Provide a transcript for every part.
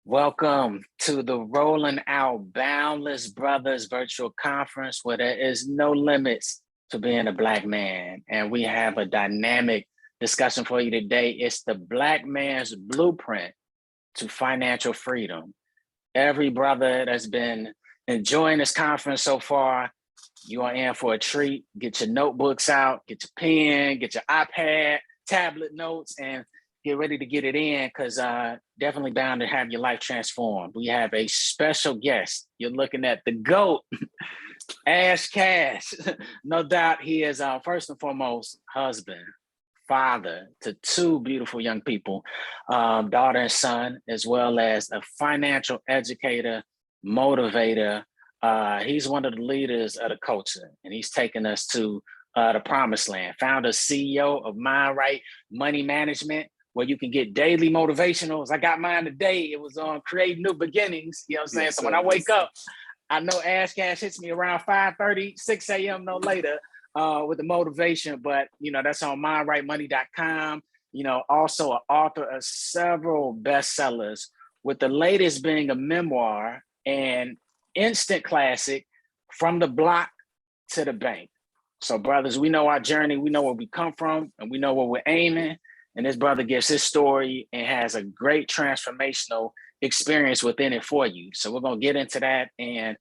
Welcome to the Rolling Out Boundless Brothers virtual conference where there is no limits to being a Black man. And we have a dynamic discussion for you today. It's the Black man's blueprint to financial freedom. Every brother that's been enjoying this conference so far, you are in for a treat. Get your notebooks out, get your pen, get your iPad, tablet notes, and get ready to get it in because definitely bound to have your life transformed. We have a special guest. You're looking at the GOAT, Ash Cash. No doubt he is first and foremost husband, father to two beautiful young people, daughter and son, as well as a financial educator, motivator. He's one of the leaders of the culture, and he's taken us to the promised land. Founder, CEO of Mind Right Money Management, where you can get daily motivationals. I got mine today. It was on Create New Beginnings. You know what I'm saying? Yes, so when I wake up, I know Ash Cash hits me around 5:30, 6 a.m., no later, with the motivation. But, you know, that's on mindrightmoney.com. You know, also an author of several bestsellers, with the latest being a memoir and instant classic, From the Block to the Bank. So, brothers, we know our journey. We know where we come from, and we know where we're aiming. And this brother gives his story and has a great transformational experience within it for you. So we're going to get into that. And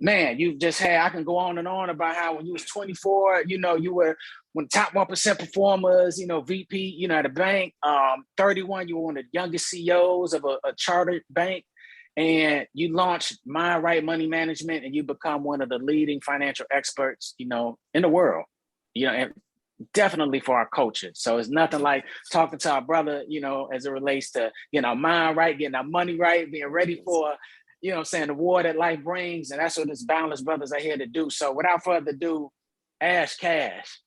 man, you've just had, I can go on and on about how when you was 24, you know, you were one of the top 1% performers, you know, VP, you know, at a bank. 31, you were one of the youngest CEOs of a chartered bank. And you launched Mind Right Money Management, and you become one of the leading financial experts, you know, in the world, you know, and definitely for our culture. So it's nothing like talking to our brother, you know, as it relates to getting our mind right, getting our money right, being ready for, you know what I'm saying, the war that life brings. And that's what this Boundless Brothers are here to do. So without further ado, Ash Cash,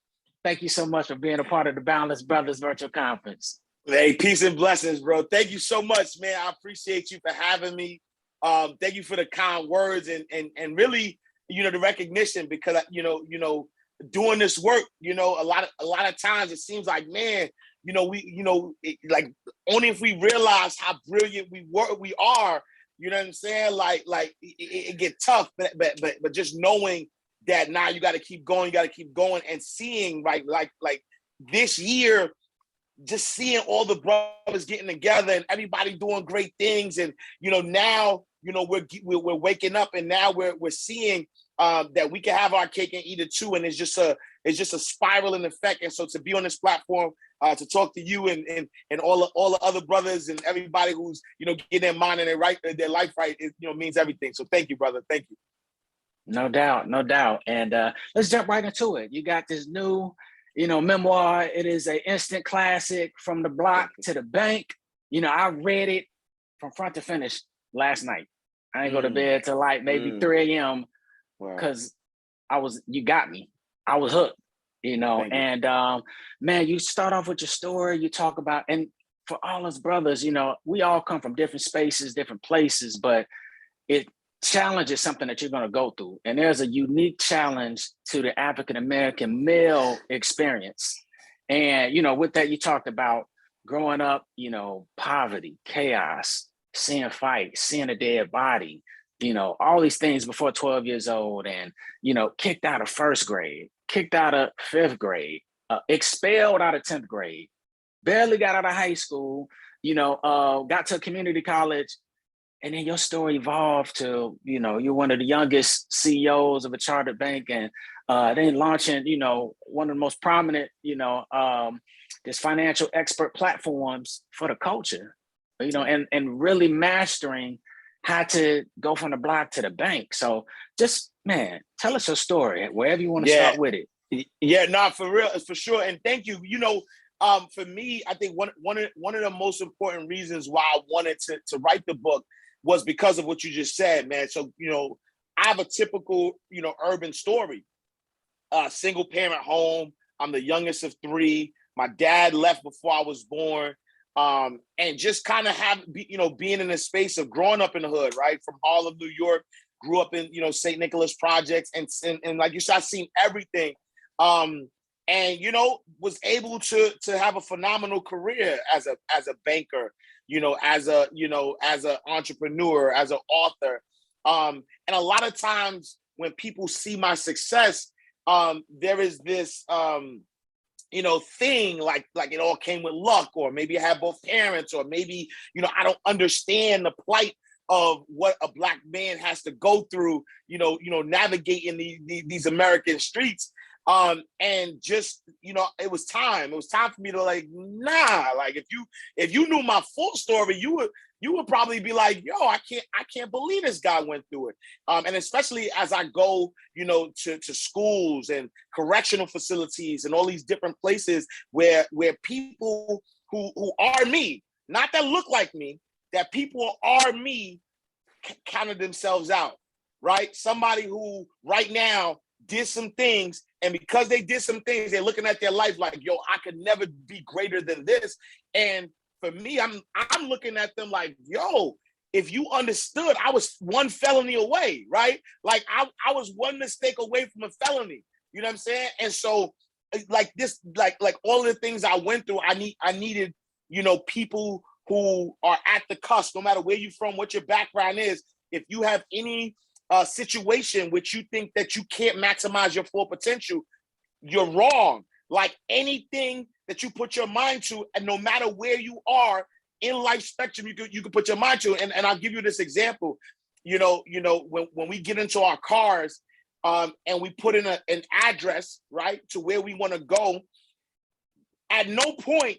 thank you so much for being a part of the Boundless Brothers virtual conference. Hey, peace and blessings, bro. Thank you so much, man. I appreciate you for having me. Thank you for the kind words and really, you know, the recognition, because you know, doing this work, you know, a lot of times it seems like, man, you know, like only if we realize how brilliant we are, you know what I'm saying? Like it get tough, but just knowing that now you got to keep going, and seeing like this year, just seeing all the brothers getting together and everybody doing great things, and you know, now you know we're waking up, and now we're seeing that we can have our cake and eat it too, and it's just a spiraling effect. And so to be on this platform, to talk to you and all the other brothers and everybody who's, you know, getting their mind and their life right, it, you know, means everything. So thank you, brother. Thank you. No doubt, no doubt. And let's jump right into it. You got this new, you know, memoir. It is an instant classic, From the Block to the Bank. You know, I read it from front to finish last night. I didn't go to bed till like maybe 3 a.m. because you got me. I was hooked, you know. And man, you start off with your story, you talk about, and for all us brothers, you know, we all come from different spaces, different places, but challenge is something that you're going to go through. And there's a unique challenge to the African-American male experience. And, you know, with that, you talked about growing up, you know, poverty, chaos, seeing fights, seeing a dead body, you know, all these things before 12 years old, and, you know, kicked out of first grade, kicked out of fifth grade, expelled out of 10th grade, barely got out of high school, you know, got to a community college. And then your story evolved to, you know, you're one of the youngest CEOs of a chartered bank, and then launching, you know, one of the most prominent, you know, this financial expert platforms for the culture, you know, and really mastering how to go from the block to the bank. So just, man, tell us your story, wherever you want to start with it. Yeah, for real, for sure. And thank you. You know, for me, I think one of the most important reasons why I wanted to write the book was because of what you just said, man. So, you know, I have a typical, you know, urban story. Single parent home. I'm the youngest of three. My dad left before I was born. And just kind of being in a space of growing up in the hood, right? From Harlem, New York, grew up in, you know, St. Nicholas projects. And like you said, I've seen everything. and was able to have a phenomenal career as a banker, as an entrepreneur, as an author. And a lot of times when people see my success, there is this thing like it all came with luck, or maybe I had both parents, or maybe I don't understand the plight of what a Black man has to go through, navigating these American streets. And just, it was time for me to like, nah, like if you knew my full story, you would probably be like, yo, I can't believe this guy went through it. And especially as I go, to schools and correctional facilities and all these different places where people who are me, not that look like me, that people are me, counted themselves out, right? Somebody who right now did some things, and because they did some things, they're looking at their life like, yo, I could never be greater than this. And for me, I'm looking at them like, yo, if you understood, I was one felony away, right? Like I was one mistake away from a felony. You know what I'm saying? And so like this, like all of the things I went through, I needed, people who are at the cusp, no matter where you're from, what your background is. If you have any situation which you think that you can't maximize your full potential, you're wrong. Like anything that you put your mind to, and no matter where you are in life spectrum, you can put your mind to. And I'll give you this example. When we get into our cars, and we put in an address, right, to where we want to go, at no point,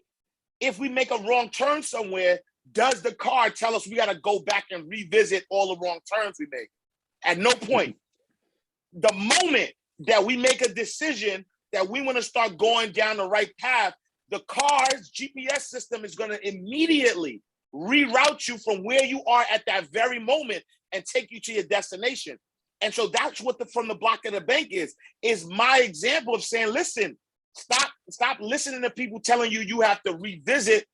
if we make a wrong turn somewhere, does the car tell us we got to go back and revisit all the wrong turns we made? At no point. The moment that we make a decision that we want to start going down the right path, the car's GPS system is going to immediately reroute you from where you are at that very moment and take you to your destination. And so that's what From the Block of the Bank is my example of saying, listen, stop listening to people telling you have to revisit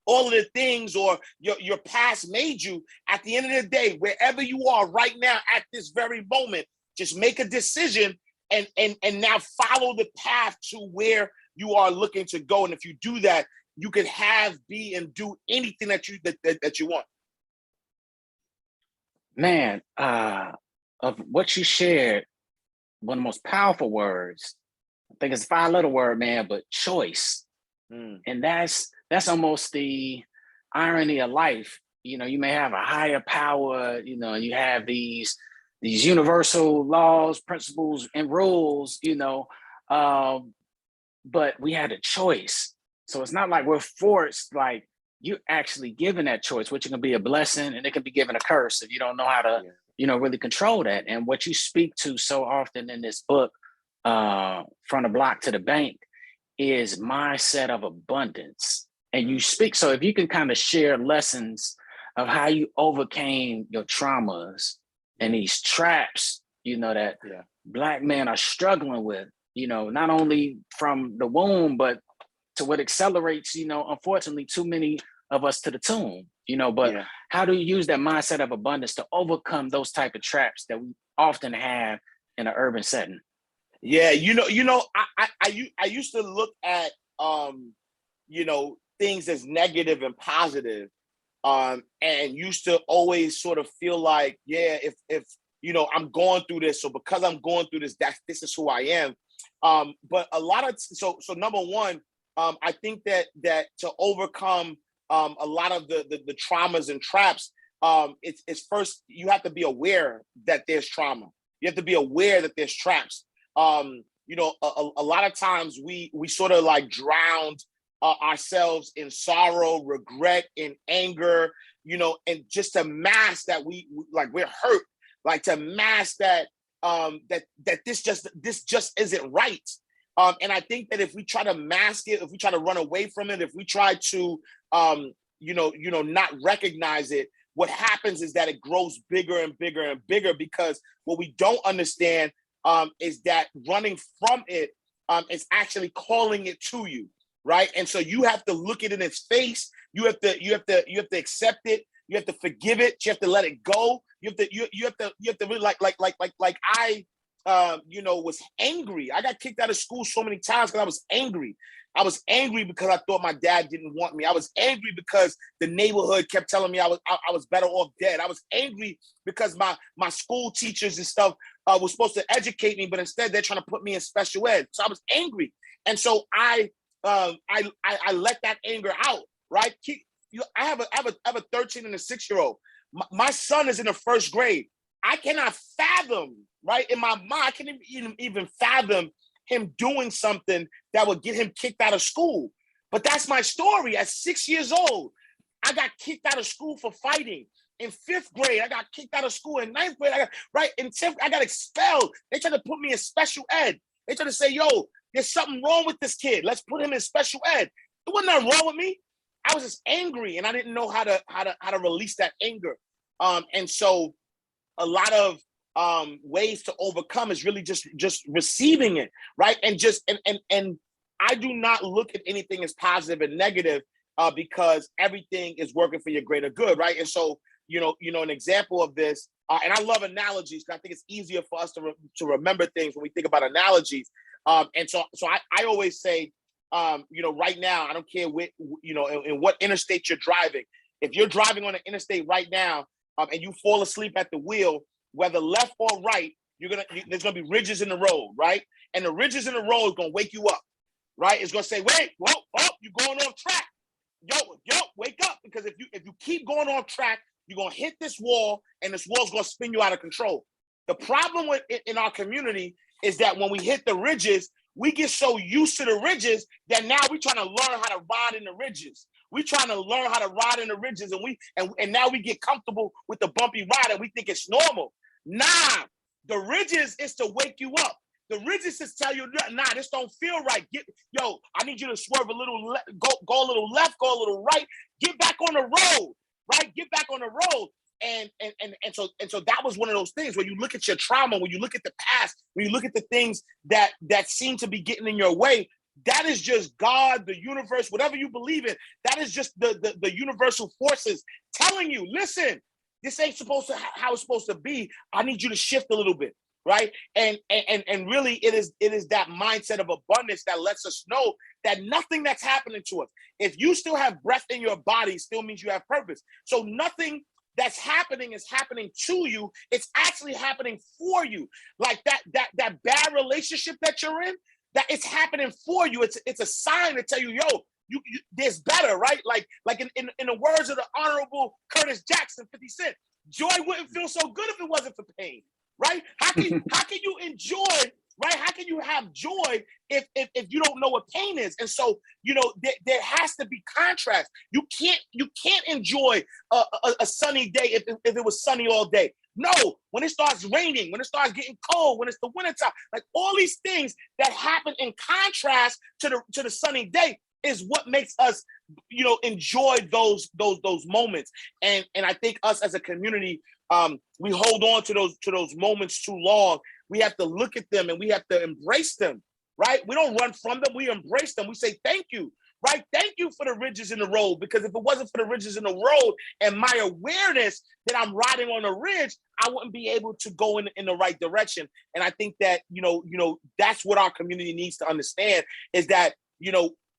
all of the things or your past made you. At the end of the day, wherever you are right now at this very moment, just make a decision and now follow the path to where you are looking to go. And if you do that, you can have, be, and do anything that you want. Man, of what you shared, one of the most powerful words, I think it's a 5-letter word, man, but choice. And that's almost the irony of life. You may have a higher power, you have these universal laws, principles, and rules, but we had a choice. So it's not like we're forced, like you're actually given that choice, which can be a blessing and it can be given a curse if you don't know how to, really control that. And what you speak to so often in this book, From the Block to the Bank, is mindset of abundance. And you speak, so if you can kind of share lessons of how you overcame your traumas and these traps, that Black men are struggling with, not only from the womb, but to what accelerates, unfortunately, too many of us to the tomb, but how do you use that mindset of abundance to overcome those type of traps that we often have in an urban setting? Yeah, I used to look at things as negative and positive, and used to always sort of feel like, if I'm going through this, so because I'm going through this, this is who I am. But a lot of so number one, I think that to overcome a lot of the traumas and traps, it's first you have to be aware that there's trauma. You have to be aware that there's traps. A lot of times we sort of like drowned ourselves in sorrow, regret, and anger, and just to mask that we're hurt, like to mask that that this just isn't right. And I think that if we try to mask it, if we try to run away from it, if we try to not recognize it, what happens is that it grows bigger and bigger and bigger, because what we don't understand is that running from it is actually calling it to you, right? And so you have to look it in its face. You have to accept it. You have to forgive it. You have to let it go. You have to really like I was angry. I got kicked out of school so many times because I was angry. I was angry because I thought my dad didn't want me. I was angry because the neighborhood kept telling me I was better off dead. I was angry because my school teachers and stuff were supposed to educate me, but instead they're trying to put me in special ed. So I was angry, and so I let that anger out. Right? I have a 13 and a 6-year-old. My son is in the first grade. I cannot fathom, right, in my mind, I can't even fathom him doing something that would get him kicked out of school. But that's my story. At 6 years old, I got kicked out of school for fighting. In 5th grade, I got kicked out of school. In 9th grade, in 10th, I got expelled. They tried to put me in special ed. They tried to say, yo, there's something wrong with this kid. Let's put him in special ed. There wasn't nothing wrong with me. I was just angry, and I didn't know how to release that anger. And so a lot of ways to overcome is really just receiving it, right? And I do not look at anything as positive and negative because everything is working for your greater good, right? And so, an example of this, and I love analogies because I think it's easier for us to remember things when we think about analogies. And so I always say, right now, I don't care in what interstate you're driving. If you're driving on an interstate right now and you fall asleep at the wheel, whether left or right, there's gonna be ridges in the road, right? And the ridges in the road is gonna wake you up, right? It's gonna say, wait, whoa, you're going off track. Yo, wake up, because if you keep going off track, you're gonna hit this wall, and this wall's gonna spin you out of control. The problem in our community is that when we hit the ridges, we get so used to the ridges that now we're trying to learn how to ride in the ridges. We're trying to learn how to ride in the ridges, and now we get comfortable with the bumpy ride, and we think it's normal. Nah, the ridges is to wake you up. The ridges is tell you, nah, this don't feel right. I need you to swerve a little, go a little left, go a little right. Get back on the road, right? Get back on the road. And so that was one of those things where you look at your trauma, when you look at the past, when you look at the things that seem to be getting in your way. That is just God, the universe, whatever you believe in. That is just the universal forces telling you, listen, this ain't how it's supposed to be. I need you to shift a little bit, right? And really, it is that mindset of abundance that lets us know that nothing that's happening to us, if you still have breath in your body, still means you have purpose. So nothing that's happening is happening to you. It's actually happening for you. Like that bad relationship that you're in, that it's happening for you. It's a sign to tell you, yo, you there's better, right? Like in the words of the Honorable Curtis Jackson, 50 Cent, joy wouldn't feel so good if it wasn't for pain, right? How can you enjoy, right? How can you have joy if you don't know what pain is? And so, there has to be contrast. You can't enjoy a sunny day if it was sunny all day. No, when it starts raining, when it starts getting cold, when it's the wintertime, like all these things that happen in contrast to the sunny day is what makes us, enjoy those moments. And I think us as a community, we hold on to those moments too long. We have to look at them and we have to embrace them, right? We don't run from them. We embrace them. We say, thank you, right? Thank you for the ridges in the road, because if it wasn't for the ridges in the road and my awareness that I'm riding on a ridge, I wouldn't be able to go in the right direction. And I think that, that's what our community needs to understand, is that,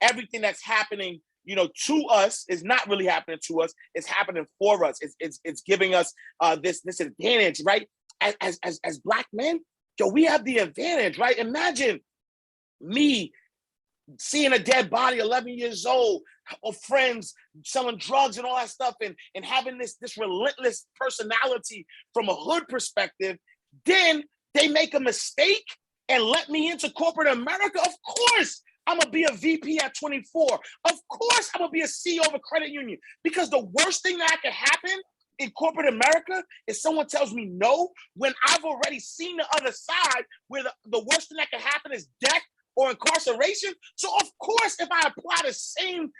everything that's happening, to us is not really happening to us. It's happening for us. It's giving us this advantage, right? As Black men, we have the advantage, right? Imagine me seeing a dead body, 11 years old, of friends selling drugs and all that stuff, and having this relentless personality from a hood perspective. Then they make a mistake and let me into corporate America. Of course, I'm going to be a VP at 24. Of course, I'm going to be a CEO of a credit union, because the worst thing that could happen in corporate America is someone tells me no, when I've already seen the other side, where the worst thing that can happen is death or incarceration. So of course, if I apply the same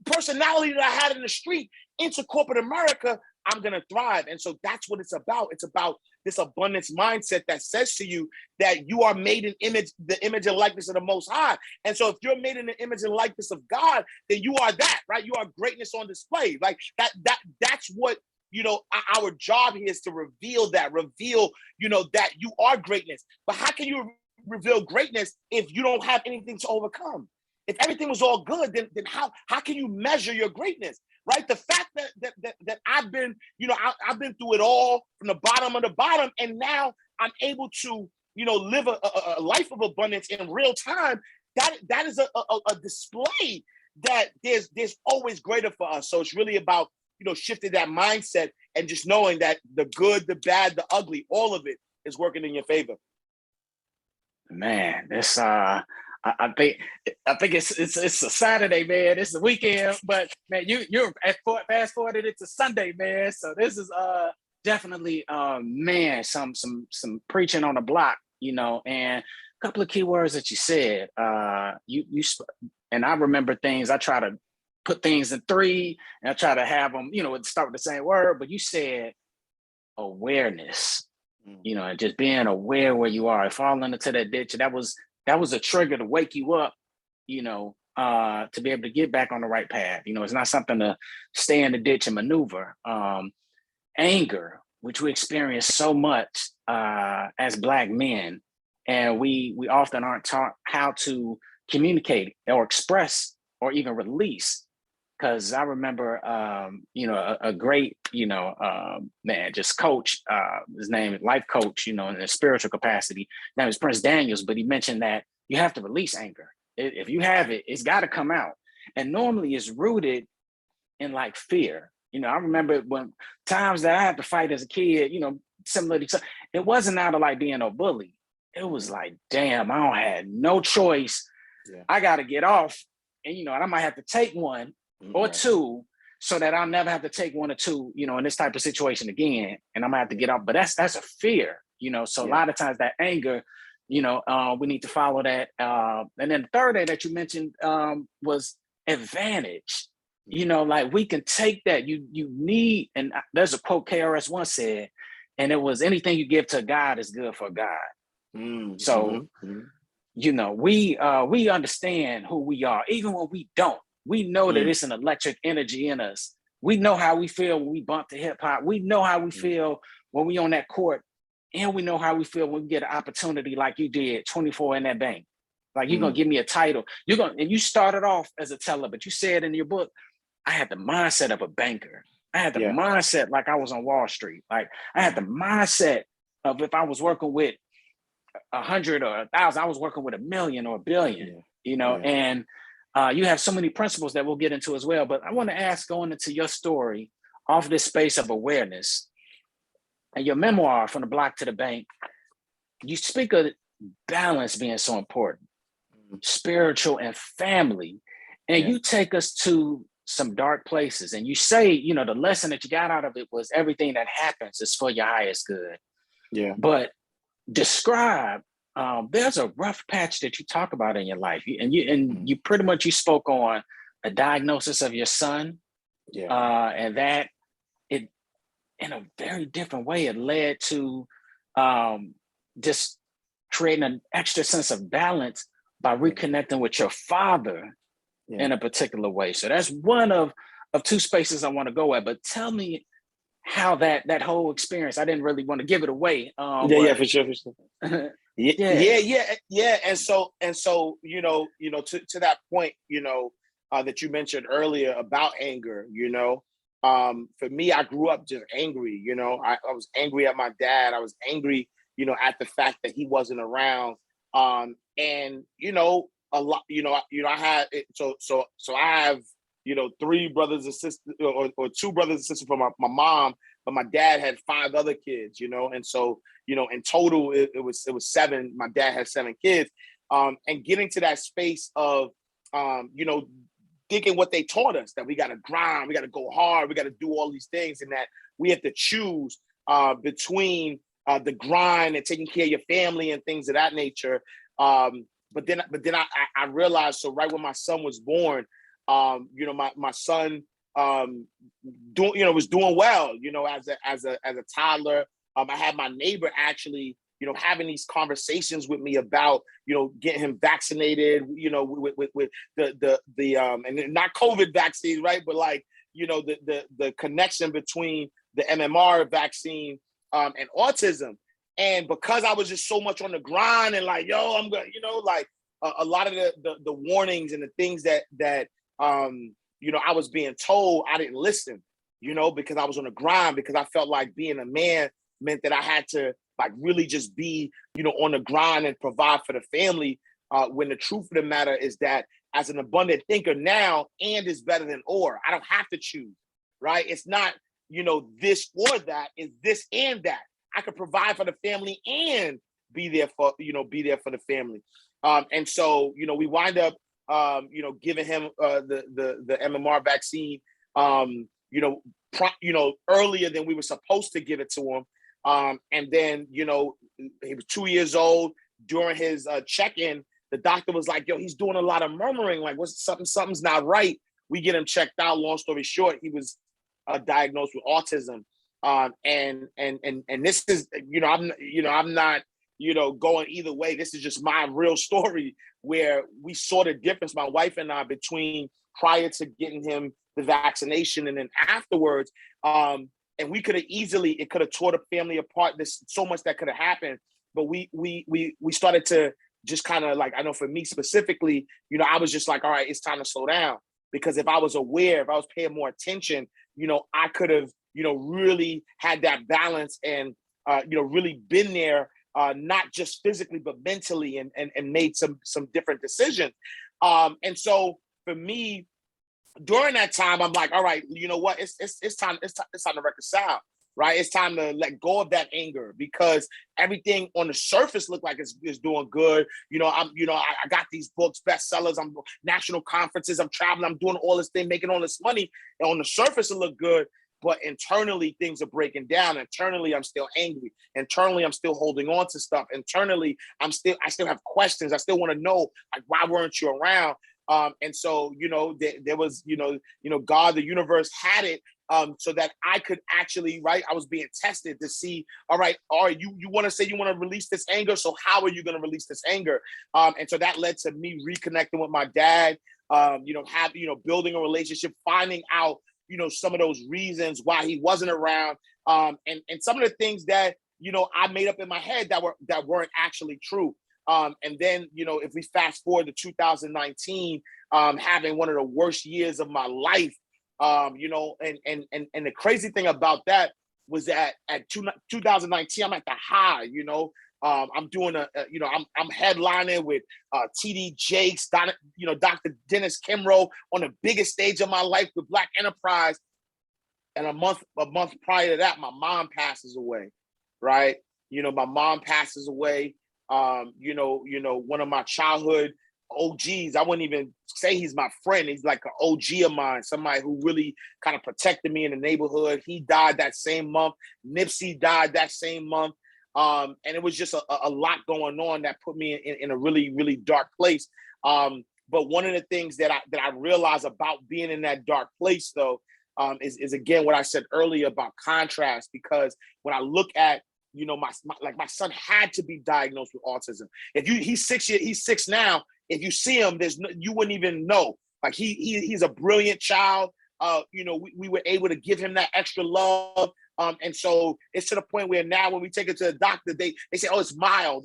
personality that I had in the street into corporate America, I'm going to thrive. And so that's what it's about. It's about this abundance mindset that says to you that you are made in the image and likeness of the Most High. And so if you're made in the image and likeness of God, then you are that, right? You are greatness on display. Like that's what our job here is to reveal, that you are greatness. But how can you reveal greatness if you don't have anything to overcome? If everything was all good, then how can you measure your greatness? Right? The fact that I've been, I've been through it all from the bottom of the bottom, and now I'm able to, live a life of abundance in real time. That is a display that there's always greater for us. So it's really about, shifting that mindset and just knowing that the good, the bad, the ugly, all of it is working in your favor. Man, this I think it's a Saturday, man. It's the weekend, but man, you're fast forwarded it to Sunday, man. So this is definitely man, some preaching on the block, and a couple of key words that you said. And I remember things. I try to put things in three, and I try to have them, start with the same word. But you said awareness, and just being aware where you are, falling into that ditch. That was a trigger to wake you up, to be able to get back on the right path. It's not something to stay in the ditch and maneuver. Anger, which we experience so much as Black men, and we often aren't taught how to communicate or express or even release. Because I remember, a great, man, just coach, his name is life coach, in a spiritual capacity. Now it's Prince Daniels, but he mentioned that you have to release anger. If you have it, it's got to come out. And normally it's rooted in like fear. I remember when times that I had to fight as a kid, similar to, it wasn't out of like being a bully. It was like, damn, I don't have no choice. Yeah. I got to get off. And, I might have to take one or two, so that I'll never have to take one or two, in this type of situation again. And I'm gonna have to get off. But that's a fear, so a lot of times that anger, we need to follow that. And then the third day that you mentioned was advantage. Like we can take that. You need, and there's a quote KRS once said, and it was, anything you give to God is good for God. So, we understand who we are, even when we don't. We know that it's an electric energy in us. We know how we feel when we bump to hip hop. We know how we feel when we on that court. And we know how we feel when we get an opportunity like you did, 24 in that bank. Like, you're going to give me a title. And you started off as a teller, but you said in your book, I had the mindset of a banker. I had the mindset like I was on Wall Street. Like, I had the mindset of if I was working with 100 or 1,000, I was working with 1,000,000 or 1,000,000,000, and you have so many principles that we'll get into as well. But I want to ask, going into your story off this space of awareness and your memoir, From the Block to the Bank, you speak of balance being so important, spiritual and family. And you take us to some dark places. And you say, the lesson that you got out of it was everything that happens is for your highest good. Yeah. But describe, there's a rough patch that you talk about in your life, and you pretty much, you spoke on a diagnosis of your son, and that it, in a very different way, it led to just creating an extra sense of balance by reconnecting with your father in a particular way. So that's one of two spaces I want to go at. But tell me how that whole experience. I didn't really want to give it away. For sure. Yeah. And so, to that point, that you mentioned earlier about anger, for me, I grew up just angry. I was angry at my dad. I was angry, at the fact that he wasn't around. And a lot, I had so I have, three brothers and sisters, or two brothers and sisters from my mom, but my dad had 5 other kids, and so, in total it was 7. My dad had 7 kids, and getting to that space of, thinking what they taught us, that we got to grind, we got to go hard, we got to do all these things, and that we have to choose between the grind and taking care of your family and things of that nature. But then I realized, so right when my son was born, my son, was doing well, as a toddler. I had my neighbor actually, having these conversations with me about, getting him vaccinated, with the and not COVID vaccines, right? But like, the connection between the MMR vaccine and autism. And because I was just so much on the grind and like, yo, I'm gonna, like a lot of the warnings and the things that I was being told, I didn't listen, because I was on the grind, because I felt like being a man meant that I had to like really just be, on the grind and provide for the family. When the truth of the matter is that as an abundant thinker now, and is better than or. I don't have to choose, right? It's not, this or that. It's this and that. I could provide for the family and be there for the family. And so, we wind up, giving him the MMR vaccine, earlier than we were supposed to give it to him. And then, he was 2 years old. During his check-in, the doctor was like, yo, he's doing a lot of murmuring. Like, something's not right. We get him checked out. Long story short, he was diagnosed with autism. And this is, I'm not, going either way. This is just my real story where we saw the difference, my wife and I, between prior to getting him the vaccination and then afterwards. And we could have it could have tore the family apart. There's so much that could have happened, but we started to just kind of like, I know for me specifically, I was just like, all right, it's time to slow down, because if I was aware, if I was paying more attention, I could have, really had that balance and, really been there, not just physically, but mentally and made some different decisions. And so for me, during that time, I'm like, all right, you know what? It's time to reconcile, right? It's time to let go of that anger, because everything on the surface looked like it's doing good. I got these books, bestsellers, I'm national conferences, I'm traveling, I'm doing all this thing, making all this money. And on the surface, it looked good. But internally, things are breaking down. Internally, I'm still angry. Internally, I'm still holding on to stuff. Internally, I still have questions. I still want to know, like, why weren't you around? And so, there was, God, the universe had it so that I could actually, right? I was being tested to see, all right, you want to say you want to release this anger. So how are you going to release this anger? And so that led to me reconnecting with my dad, building a relationship, finding out, some of those reasons why he wasn't around, and some of the things that, I made up in my head that weren't actually true. And then, if we fast forward to 2019, having one of the worst years of my life, and the crazy thing about that was that at 2019, I'm at the high, I'm doing I'm headlining with TD Jakes, Dr. Dennis Kimrow on the biggest stage of my life with Black Enterprise. And a month prior to that, my mom passes away, right? My mom passes away. One of my childhood OGs, I wouldn't even say he's my friend. He's like an OG of mine, somebody who really kind of protected me in the neighborhood. He died that same month. Nipsey died that same month. And it was just a lot going on that put me in a really, really dark place. But one of the things that I realized about being in that dark place, though, is again what I said earlier about contrast. Because when I look at, my son had to be diagnosed with autism. He's 6 now. If you see him, you wouldn't even know. Like he's a brilliant child. We were able to give him that extra love. And so it's to the point where now when we take it to the doctor, they say, oh, it's mild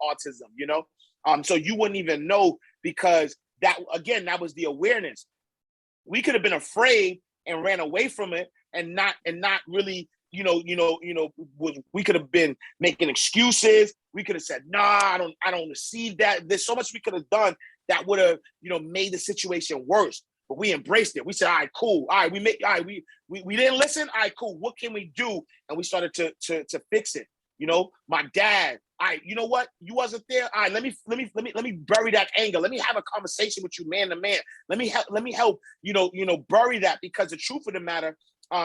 autism, so you wouldn't even know, because that was the awareness. We could have been afraid and ran away from it and not really, we could have been making excuses. We could have said, nah, I don't receive that. There's so much we could have done that would have, made the situation worse. But we embraced it. We said, all right, cool. All right, we didn't listen. All right, cool. What can we do? And we started to fix it. My dad, all right, you know what? You wasn't there. All right, let me bury that anger. Let me have a conversation with you man to man. Let me help, bury that, because the truth of the matter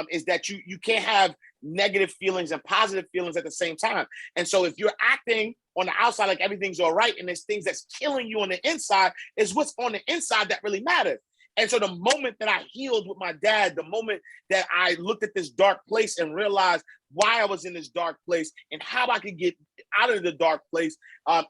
is that you can't have negative feelings and positive feelings at the same time. And so if you're acting on the outside like everything's all right, and there's things that's killing you on the inside, is what's on the inside that really matters. And so the moment that I healed with my dad, the moment that I looked at this dark place and realized why I was in this dark place and how I could get out of the dark place,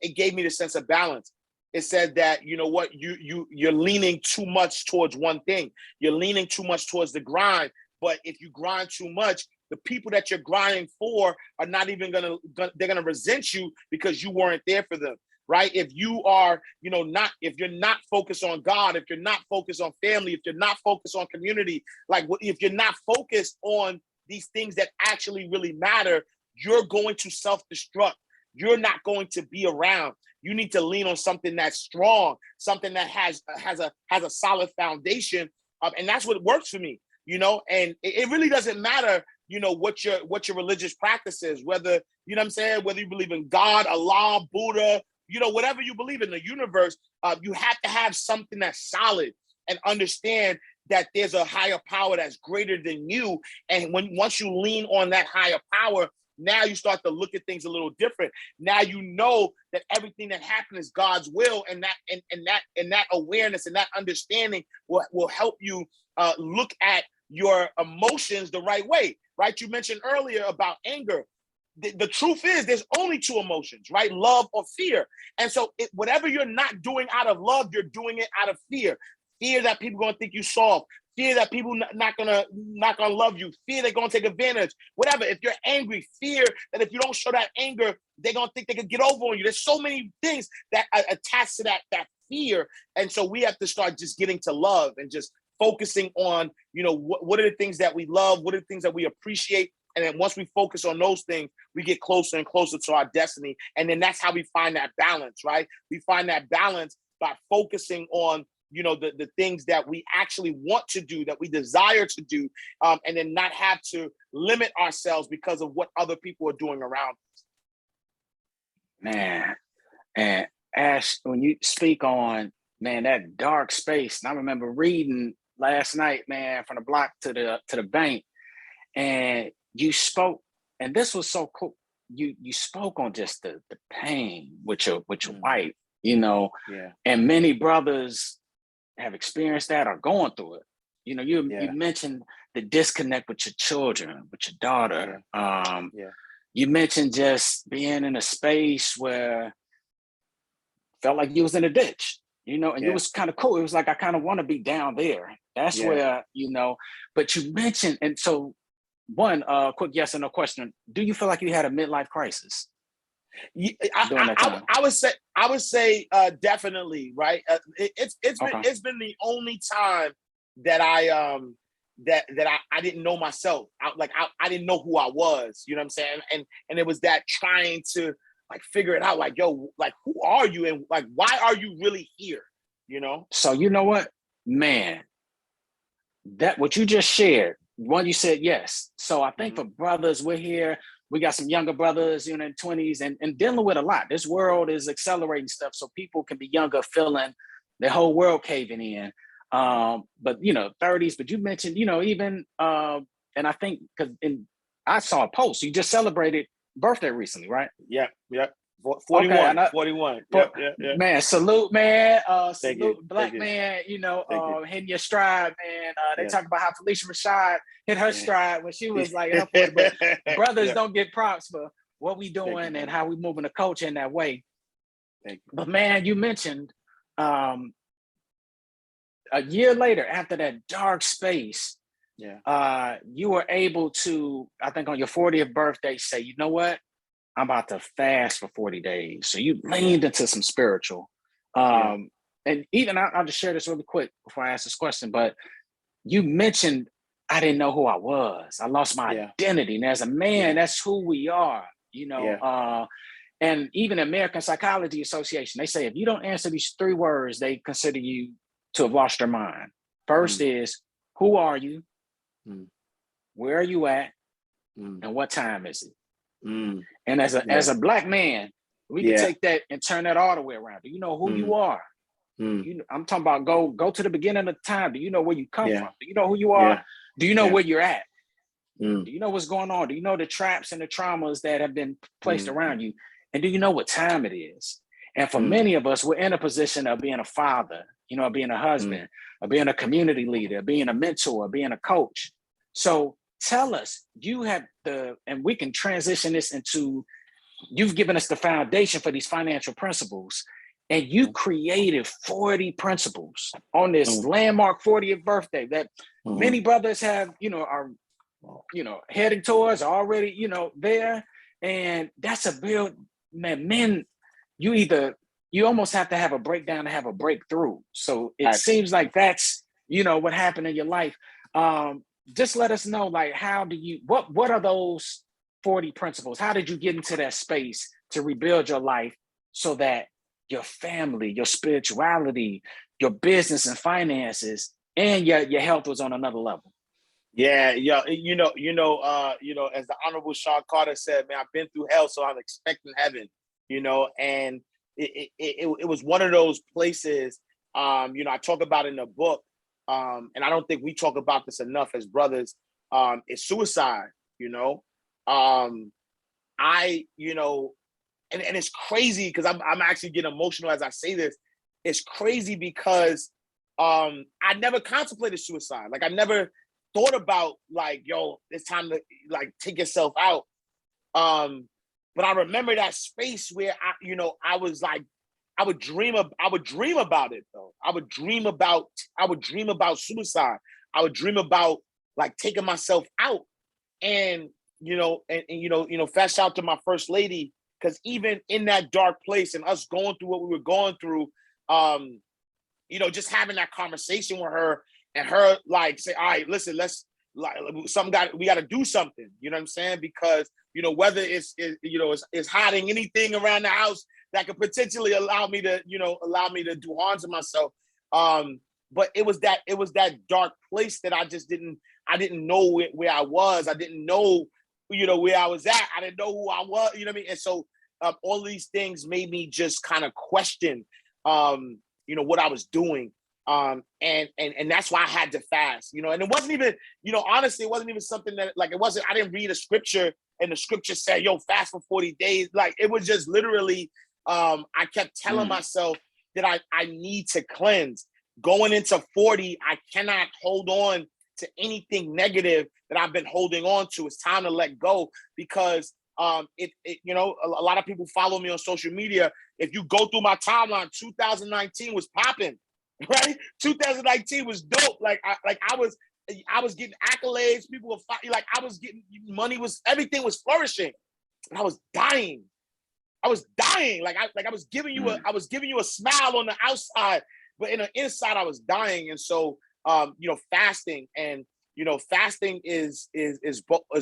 it gave me the sense of balance. It said that, you know what, you're leaning too much towards one thing. You're leaning too much towards the grind. But if you grind too much, the people that you're grinding for are not even they're gonna resent you because you weren't there for them. Right? If you are, if you're not focused on God, if you're not focused on family, if you're not focused on community, like if you're not focused on these things that actually really matter, you're going to self-destruct. You're not going to be around. You need to lean on something that's strong, something that has a solid foundation, and that's what works for me. And it really doesn't matter, what your religious practice is, whether whether you believe in God, Allah, Buddha, whatever you believe in the universe, you have to have something that's solid and understand that there's a higher power that's greater than you. And once you lean on that higher power, now you start to look at things a little different. Now you know that everything that happened is God's will, and that awareness and that understanding will help you look at your emotions the right way. Right? You mentioned earlier about anger. The truth is there's only two emotions, right? Love or fear. And so whatever you're not doing out of love, you're doing it out of fear. Fear that people are going to think you soft. Fear that people not gonna love you. Fear they're gonna take advantage. Whatever. If you're angry, fear that if you don't show that anger, they're gonna think they could get over on you. There's so many things that are attached to that fear. And so we have to start just getting to love and just focusing on, what are the things that we love? What are the things that we appreciate? And then once we focus on those things, we get closer and closer to our destiny. And then that's how we find that balance, right? We find that balance by focusing on, the things that we actually want to do, that we desire to do, and then not have to limit ourselves because of what other people are doing around us. Man, and Ash, when you speak on, man, that dark space, and I remember reading last night, man, from the block to the bank, and you spoke, and this was so cool. You spoke on just the pain with your wife, and many brothers have experienced that or going through it. You mentioned the disconnect with your children, with your daughter. You mentioned just being in a space where felt like you was in a ditch, and it was kind of cool. It was like, I kind of want to be down there. That's where, but you mentioned, and so one quick yes or no question. Do you feel like you had a midlife crisis? I would say definitely, right. It's been the only time that I didn't know myself. I didn't know who I was. You know what I'm saying? And it was that trying to figure it out. Like, yo, who are you, and why are you really here? So you know what, man, that what you just shared. One, you said yes. So I think for brothers, we're here. We got some younger brothers, in 20s and dealing with a lot. This world is accelerating stuff, so people can be younger, feeling the whole world caving in. But 30s. But you mentioned, even and I think because I saw a post. You just celebrated birthday recently, right? Yeah. 41, okay, 41. Yeah. Man, salute, man. Salute, black man, hitting your stride, man. They talk about how Felicia Rashad hit her stride when she was like in her 40s. But brothers don't get props for what we doing and how we moving the culture in that way. But man, you mentioned a year later, after that dark space, you were able to, I think on your 40th birthday, say, you know what? I'm about to fast for 40 days. So you leaned into some spiritual. And even, I'll just share this really quick before I ask this question, but you mentioned, I didn't know who I was. I lost my identity. And as a man, that's who we are, and even American Psychology Association, they say, if you don't answer these 3 words, they consider you to have lost your mind. First is, who are you? Where are you at? And what time is it? And as a black man, we can take that and turn that all the way around. Do you know who you are? I'm talking about go to the beginning of time. Do you know where you come from? Do you know who you are? Do you know where you're at? Do you know what's going on? Do you know the traps and the traumas that have been placed around you? And do you know what time it is? And for many of us, we're in a position of being a father, being a husband, or being a community leader, being a mentor, being a coach. So tell us, and we can transition this into, you've given us the foundation for these financial principles, and you created 40 principles on this landmark 40th birthday that many brothers have, are heading towards, already, there. And that's a build, man. Men, you almost have to have a breakdown to have a breakthrough. So it seems like that's, what happened in your life. Just let us know, like, what are those 40 principles? How did you get into that space to rebuild your life so that your family, your spirituality, your business and finances, and your health was on another level? Yeah, as the Honorable Sean Carter said, man, I've been through hell, so I'm expecting heaven, and it was one of those places, I talk about in the book, and I don't think we talk about this enough as brothers, is suicide, I, and it's crazy because I'm actually getting emotional as I say this. It's crazy because I never contemplated suicide. Like I never thought about like, yo, it's time to like take yourself out. But I remember that space where I was like, I would dream about it though. I would dream about suicide. I would dream about like taking myself out. And fast shout to my first lady, because even in that dark place and us going through what we were going through, just having that conversation with her and her like say, all right, listen, let's like we got to do something. You know what I'm saying? Because whether it's hiding anything around the house that could potentially allow me to do harm to myself. But it was that dark place that I didn't know where I was. I didn't know where I was at. I didn't know who I was. You know what I mean? And so all these things made me just kind of question what I was doing. And that's why I had to fast, and it wasn't even, honestly, it wasn't even something that like, I didn't read a scripture and the scripture said, yo, fast for 40 days. Like, it was just literally, I kept telling myself that I need to cleanse. Going into 40, I cannot hold on to anything negative that I've been holding on to. It's time to let go because a lot of people follow me on social media. If you go through my timeline, 2019 was popping, right? 2019 was dope. Like I was getting accolades. People were like, I was getting money, everything was flourishing, and I was dying. Like I was giving you a smile on the outside, but in the inside I was dying. And so fasting is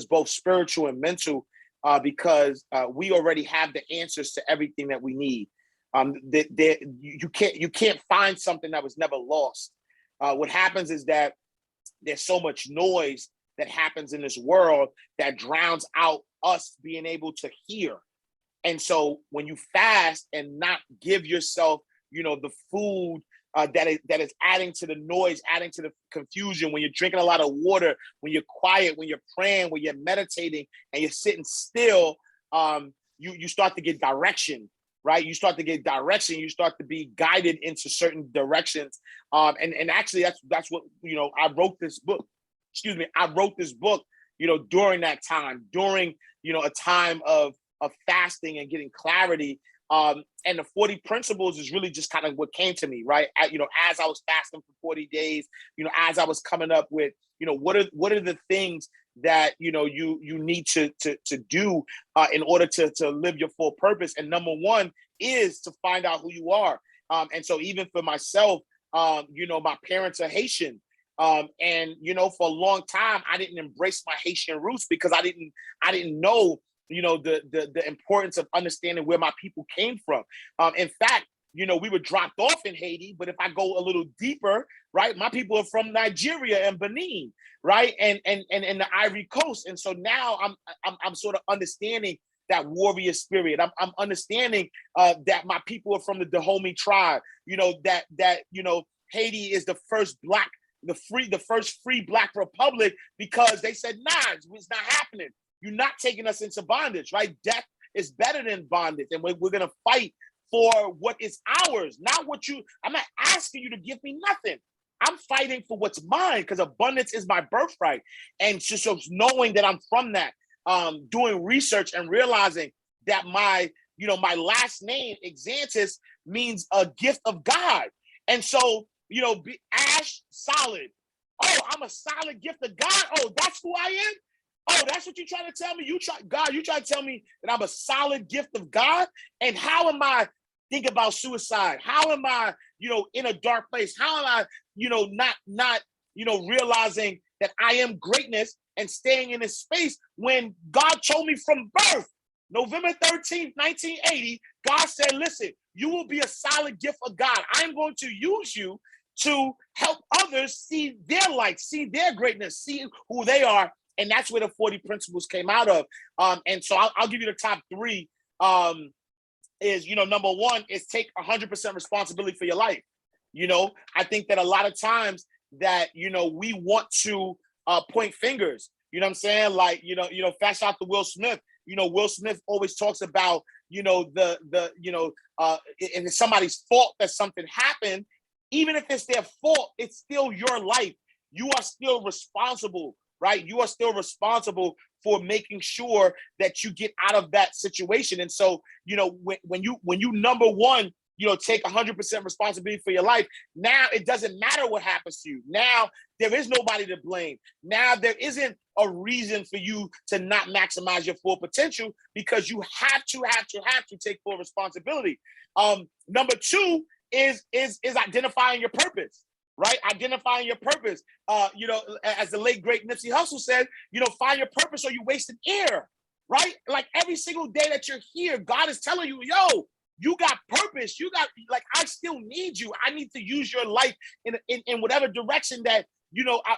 both spiritual and mental, because we already have the answers to everything that we need. You can't find something that was never lost. What happens is that there's so much noise that happens in this world that drowns out us being able to hear. And so when you fast and not give yourself, the food that is adding to the noise, adding to the confusion, when you're drinking a lot of water, when you're quiet, when you're praying, when you're meditating, and you're sitting still, you start to get direction, right? You start to get direction. You start to be guided into certain directions. And actually, that's what I wrote this book. I wrote this book, during that time, during a time of fasting and getting clarity. And the 40 principles is really just kind of what came to me, right? As I was fasting for 40 days, as I was coming up with, what are the things that, you need to do in order to live your full purpose. And number one is to find out who you are. And so even for myself, my parents are Haitian. And, for a long time, I didn't embrace my Haitian roots because I didn't know the importance of understanding where my people came from. In fact, we were dropped off in Haiti, but if I go a little deeper, right, my people are from Nigeria and Benin, right, and the Ivory Coast. And so now I'm sort of understanding that warrior spirit. I'm understanding that my people are from the Dahomey tribe. That Haiti is the first first free Black republic because they said, nah, it's not happening. You're not taking us into bondage, right? Death is better than bondage. And we're going to fight for what is ours, not what I'm not asking you to give me nothing. I'm fighting for what's mine because abundance is my birthright. And just knowing that I'm from that, doing research and realizing that my last name, Exantis, means a gift of God. And so, Ash, solid. Oh, I'm a solid gift of God. Oh, that's who I am. Oh, that's what you trying to tell me? You try to tell me that I'm a solid gift of God? And how am I think about suicide? How am I, in a dark place? How am I, not realizing that I am greatness and staying in this space when God told me from birth, November 13th, 1980, God said, listen, you will be a solid gift of God. I'm going to use you to help others see their light, see their greatness, see who they are. And that's where the 40 principles came out of. And so I'll give you the top three. Is, number one is take 100% responsibility for your life. I think that a lot of times that, we want to point fingers, you know what I'm saying? Like, fast out to Will Smith. Will Smith always talks about, if it's somebody's fault that something happened, even if it's their fault, it's still your life. You are still responsible, right? You are still responsible for making sure that you get out of that situation. And so, when you number one, take 100% responsibility for your life, now it doesn't matter what happens to you. Now there is nobody to blame. Now there isn't a reason for you to not maximize your full potential, because you have to take full responsibility. Number two is identifying your purpose. Right? Identifying your purpose. As the late, great Nipsey Hussle said, find your purpose or you're wasting air, right? Like every single day that you're here, God is telling you, yo, you got purpose. You got, like, I still need you. I need to use your life in whatever direction that,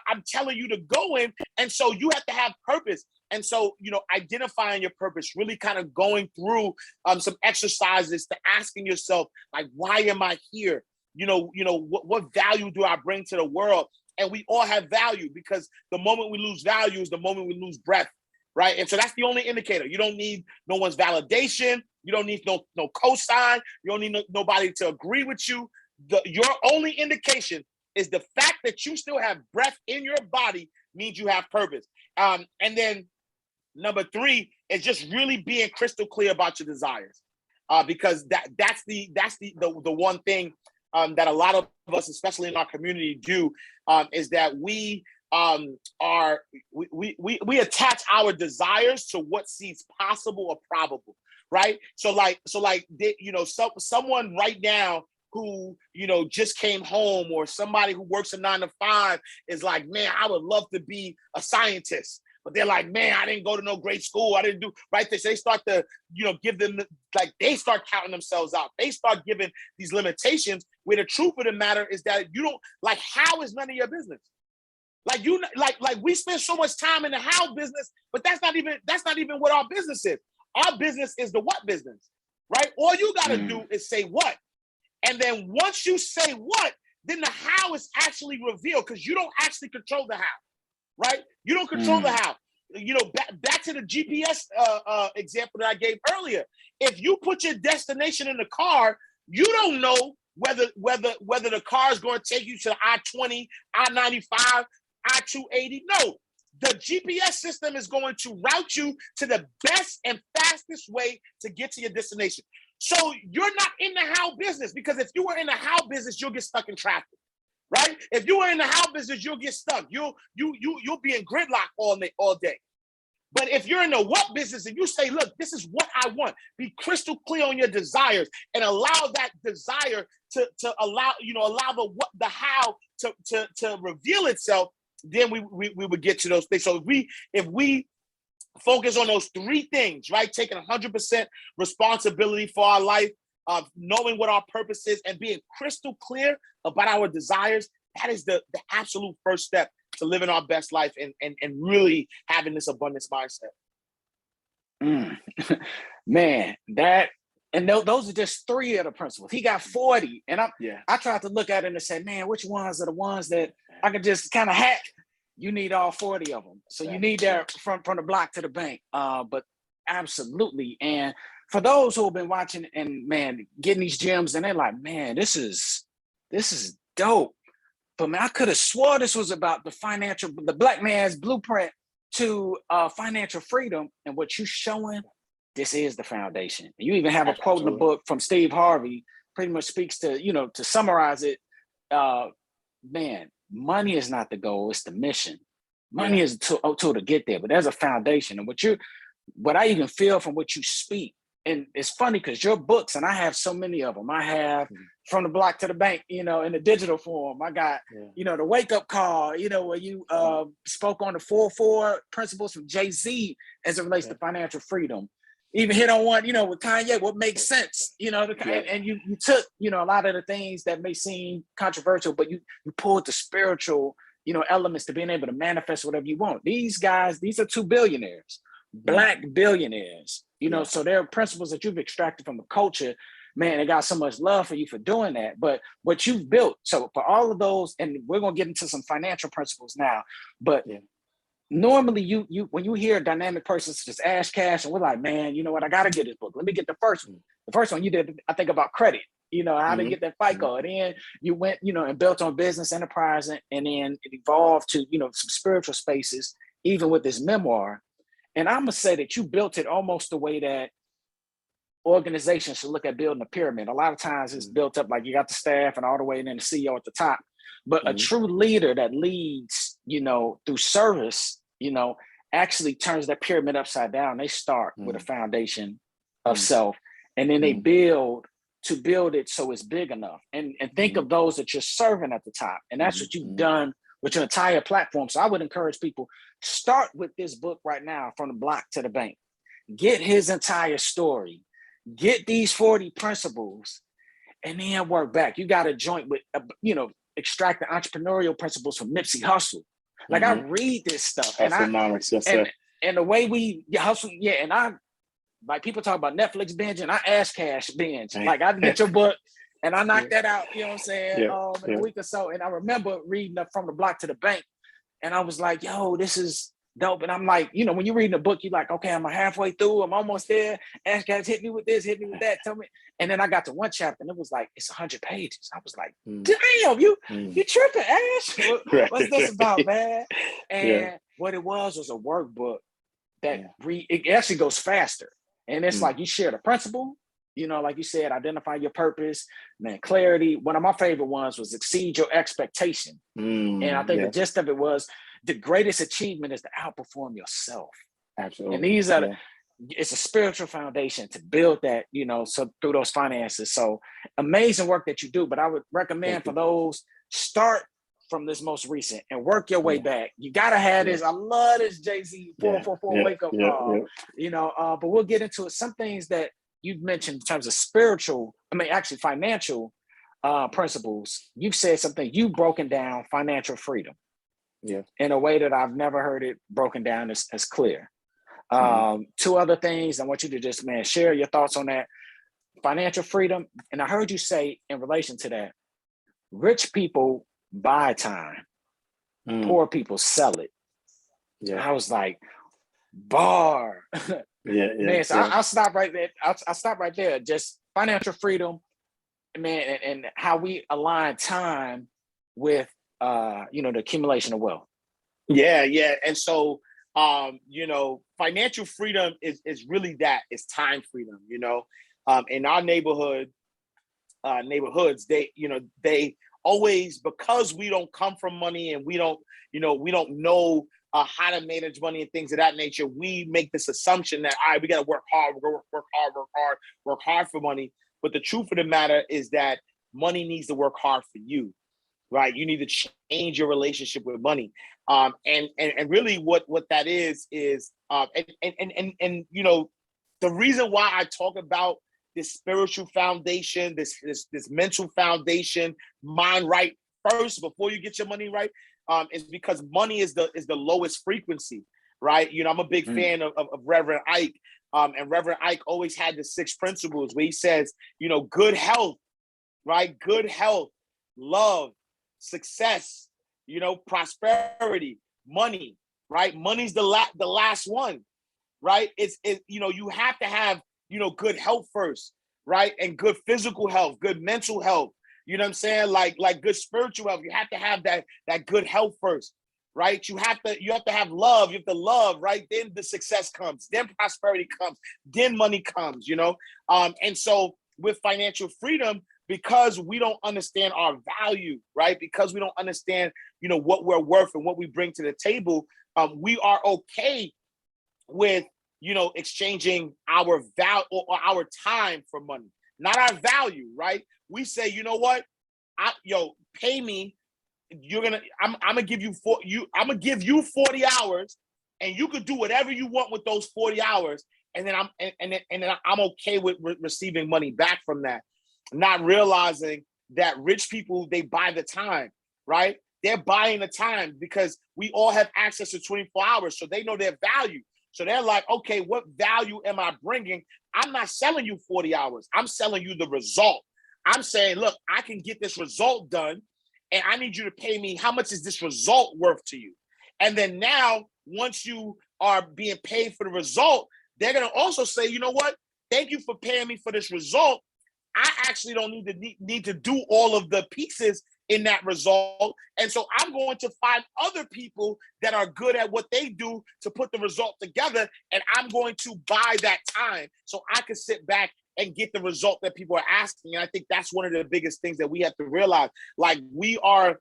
I'm telling you to go in. And so you have to have purpose. And so, identifying your purpose, really kind of going through some exercises to asking yourself, like, why am I here? What value do I bring to the world? And we all have value, because the moment we lose value is the moment we lose breath, right? And so that's the only indicator. You don't need no one's validation. You don't need no cosign. You don't need nobody to agree with you. Your only indication is the fact that you still have breath in your body means you have purpose. And then number three is just really being crystal clear about your desires, because that's the one thing that a lot of us, especially in our community, do, is that we attach our desires to what seems possible or probable, right? So someone right now who just came home, or somebody who works a 9 to 5 is like, man, I would love to be a scientist. But they're like, man, I didn't go to no great school. I didn't do right. So they start to, give them, like, they start counting themselves out. They start giving these limitations, where the truth of the matter is that you don't, like, how is none of your business. Like, we spend so much time in the how business, but that's not even what our business is. Our business is the what business, right? All you got to do is say what. And then once you say what, then the how is actually revealed, because you don't actually control the how. Right? You don't control the how. Back to the GPS example that I gave earlier. If you put your destination in the car, you don't know whether the car is going to take you to the I-20, I-95, I-280. No, the GPS system is going to route you to the best and fastest way to get to your destination. So you're not in the how business, because if you were in the how business, you'll get stuck in traffic. Right? If you were in the how business, you'll get stuck. You'll be in gridlock all day. But if you're in the what business and you say, look, this is what I want, be crystal clear on your desires and allow that desire to allow the how to reveal itself, then we would get to those things. So if we focus on those three things, right? Taking 100% responsibility for our life, of knowing what our purpose is, and being crystal clear about our desires, that is the absolute first step to living our best life and really having this abundance mindset. Man, those are just three of the principles. He got 40, and I tried to look at it and say, man, which ones are the ones that I could just kind of hack? You need all 40 of them. So you need that from the block to the bank. But absolutely. And for those who have been watching and, man, getting these gems, and they're like, man, this is dope. But man, I could have swore this was about the Black man's blueprint to financial freedom. And what you're showing, this is the foundation. You even have a quote in the book from Steve Harvey, pretty much speaks to, to summarize it, man, money is not the goal, it's the mission. Money is a tool to get there, but there's a foundation. And what I even feel from what you speak, and it's funny because your books, and I have so many of them. I have From the Block to the Bank, in the digital form. I got, the Wake Up Call, where you spoke on the 4-4 principles from Jay-Z as it relates to financial freedom. Even hit on one, with Kanye, what makes sense, and you took, a lot of the things that may seem controversial, but you pulled the spiritual, elements to being able to manifest whatever you want. These guys, these are 2 billionaires, Black billionaires, so there are principles that you've extracted from the culture. Man, they got so much love for you for doing that. But what you've built, so for all of those, and we're going to get into some financial principles now, but normally you when you hear a dynamic person such as Ash Cash, and we're like, man, you know what, I got to get this book. Let me get the first one. The first one you did, I think about credit, how to get that FICO. And then you went, and built on business enterprise, and then it evolved to, some spiritual spaces, even with this memoir. And I'm going to say that you built it almost the way that organizations should look at building a pyramid. A lot of times it's built up like you got the staff and all the way, and then the CEO at the top. But a true leader that leads, through service, actually turns that pyramid upside down. They start with a foundation of self, and then they build it so it's big enough. And think of those that you're serving at the top. And that's what you've done with your entire platform. So I would encourage people, start with this book right now, From the Block to the Bank. Get his entire story. Get these 40 principles, and then work back. You got to joint with, extract the entrepreneurial principles from Nipsey Hussle. Like I read this stuff, and the way we hustle, and I, like, people talk about Netflix binge, and I Ash Cash binge. Like I get your book, and I knocked that out. You know what I'm saying? In a week or so, and I remember reading up From the Block to the Bank, and I was like, yo, this is dope. And I'm like, when you're reading a book, you're like, okay, I'm halfway through, I'm almost there. Ash Cash, hit me with this, hit me with that, tell me. And then I got to one chapter, and it was like, it's 100 pages. I was like, damn, you tripping, Ash? What's this about, man? And what it was a workbook that it actually goes faster. And it's like, you share the principle, like you said, identify your purpose, man, clarity. One of my favorite ones was exceed your expectation. And I think the gist of it was, the greatest achievement is to outperform yourself. Absolutely. And these are it's a spiritual foundation to build that, so through those finances. So amazing work that you do. But I would recommend for those, start from this most recent and work your way back. You gotta have this. I love this Jay-Z 444 wake up call. But we'll get into it. Some things that you've mentioned in terms of financial principles. You've said something, you've broken down financial freedom in a way that I've never heard it broken down as clear. 2 other things I want you to just, share your thoughts on that. Financial freedom. And I heard you say in relation to that, rich people buy time, poor people sell it. I was like, bar. Man, so I'll stop right there. I'll stop right there. Just financial freedom, man, and how we align time with the accumulation of wealth. And so financial freedom is really that. It's time freedom. In our neighborhoods, they always, because we don't come from money and we don't know how to manage money and things of that nature, we make this assumption that we got to work hard, work hard for money. But the truth of the matter is that money needs to work hard for you. Right, you need to change your relationship with money, and really what that is the reason why I talk about this spiritual foundation, this mental foundation, mind right first before you get your money right, is because money is the lowest frequency, right? I'm a big fan of Reverend Ike, and Reverend Ike always had the 6 principles where he says, good health, right? Good health, love, success, prosperity, money, right? Money's the last one, right? You have to have, good health first, right? And good physical health, good mental health, you know what I'm saying? Like good spiritual health. You have to have that good health first, right? You have to have love. You have to love, right? Then the success comes, then prosperity comes, then money comes, And so with financial freedom, because we don't understand our value, right? Because we don't understand, what we're worth and what we bring to the table, we are okay with, exchanging our value or our time for money, not our value, right? We say, you know what, pay me. I'm gonna give you I'm gonna give you 40 hours, and you could do whatever you want with those 40 hours, and then I'm okay with receiving money back from that, not realizing that rich people, they buy the time, right? They're buying the time because we all have access to 24 hours, so they know their value. So they're like, okay, what value am I bringing? I'm not selling you 40 hours. I'm selling you the result. I'm saying, look, I can get this result done, and I need you to pay me. How much is this result worth to you? And then now, once you are being paid for the result, they're going to also say, you know what? Thank you for paying me for this result. I actually don't need to do all of the pieces in that result. And so I'm going to find other people that are good at what they do to put the result together. And I'm going to buy that time so I can sit back and get the result that people are asking. And I think that's one of the biggest things that we have to realize. Like, we are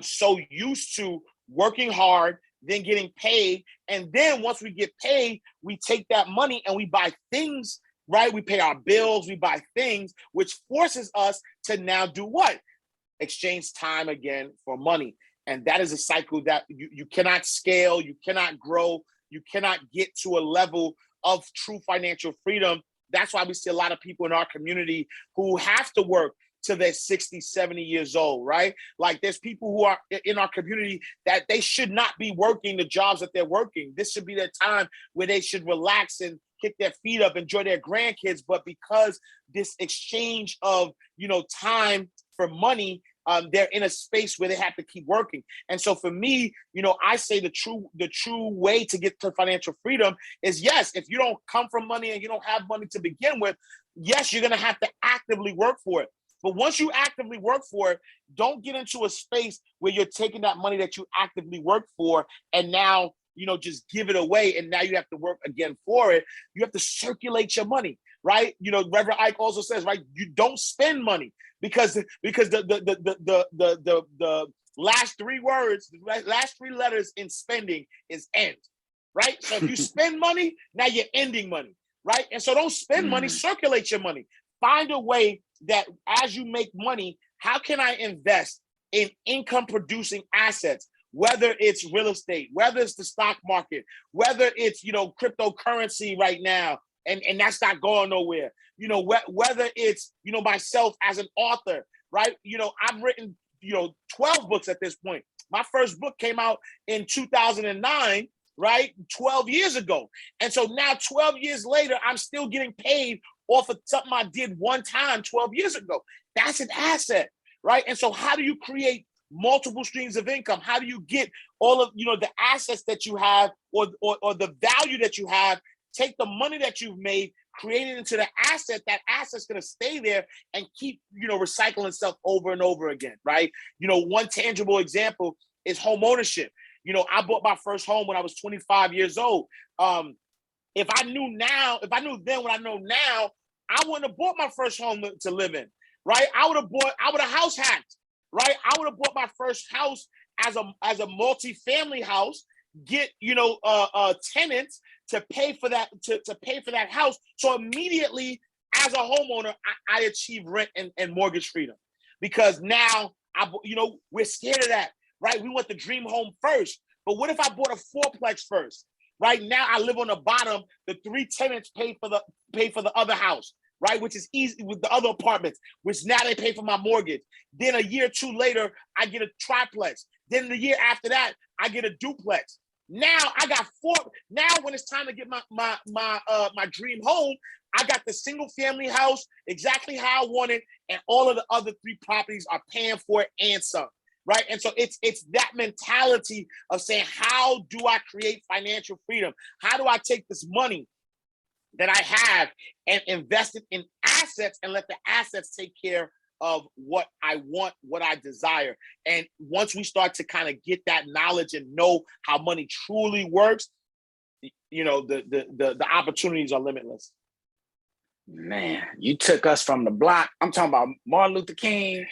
so used to working hard, then getting paid. And then once we get paid, we take that money and we buy things, right? We pay our bills, we buy things, which forces us to now do what? Exchange time again for money. And that is a cycle that you cannot scale, you cannot grow, you cannot get to a level of true financial freedom. That's why we see a lot of people in our community who have to work till they're 60, 70 years old, right? Like, there's people who are in our community that they should not be working the jobs that they're working. This should be their time where they should relax and kick their feet up, enjoy their grandkids. But because this exchange of, time for money, they're in a space where they have to keep working. And so for me, I say the true way to get to financial freedom is, yes, if you don't come from money and you don't have money to begin with, yes, you're going to have to actively work for it. But once you actively work for it, don't get into a space where you're taking that money that you actively work for and now, just give it away. And now you have to work again for it. You have to circulate your money, right? Reverend Ike also says, right, you don't spend money because the last three words, last three letters in spending is end, right? So if you spend money, now you're ending money, right? And so don't spend money, circulate your money. Find a way that as you make money, how can I invest in income producing assets? Whether it's real estate, whether it's the stock market, whether it's, cryptocurrency right now, and that's not going nowhere. Whether it's, myself as an author, right? I've written, 12 books at this point. My first book came out in 2009, right? 12 years ago. And so now 12 years later, I'm still getting paid off of something I did one time 12 years ago. That's an asset, right? And so how do you create multiple streams of income? How do you get all of, the assets that you have or the value that you have, take the money that you've made, create it into the asset, that asset's going to stay there and keep, recycling itself over and over again, right? One tangible example is home ownership. I bought my first home when I was 25 years old. If I knew then what I know now, I wouldn't have bought my first home to live in, right? I would have house hacked, right? I would have bought my first house as a multi-family house, get, tenants to pay for that, to pay for that house. So immediately as a homeowner, I achieve rent and mortgage freedom, because now we're scared of that, right? We want the dream home first. But what if I bought a fourplex first? Right now, I live on the bottom. The three tenants pay for the other house, right? Which is easy with the other apartments, which now they pay for my mortgage. Then a year or two later, I get a triplex. Then the year after that, I get a duplex. Now I got four. Now when it's time to get my dream home, I got the single family house exactly how I want it, and all of the other three properties are paying for it and some. Right. And so it's that mentality of saying, how do I create financial freedom? How do I take this money that I have and invest it in assets and let the assets take care of what I want, what I desire? And once we start to kind of get that knowledge and know how money truly works, the opportunities are limitless. Man, you took us from the block. I'm talking about Martin Luther King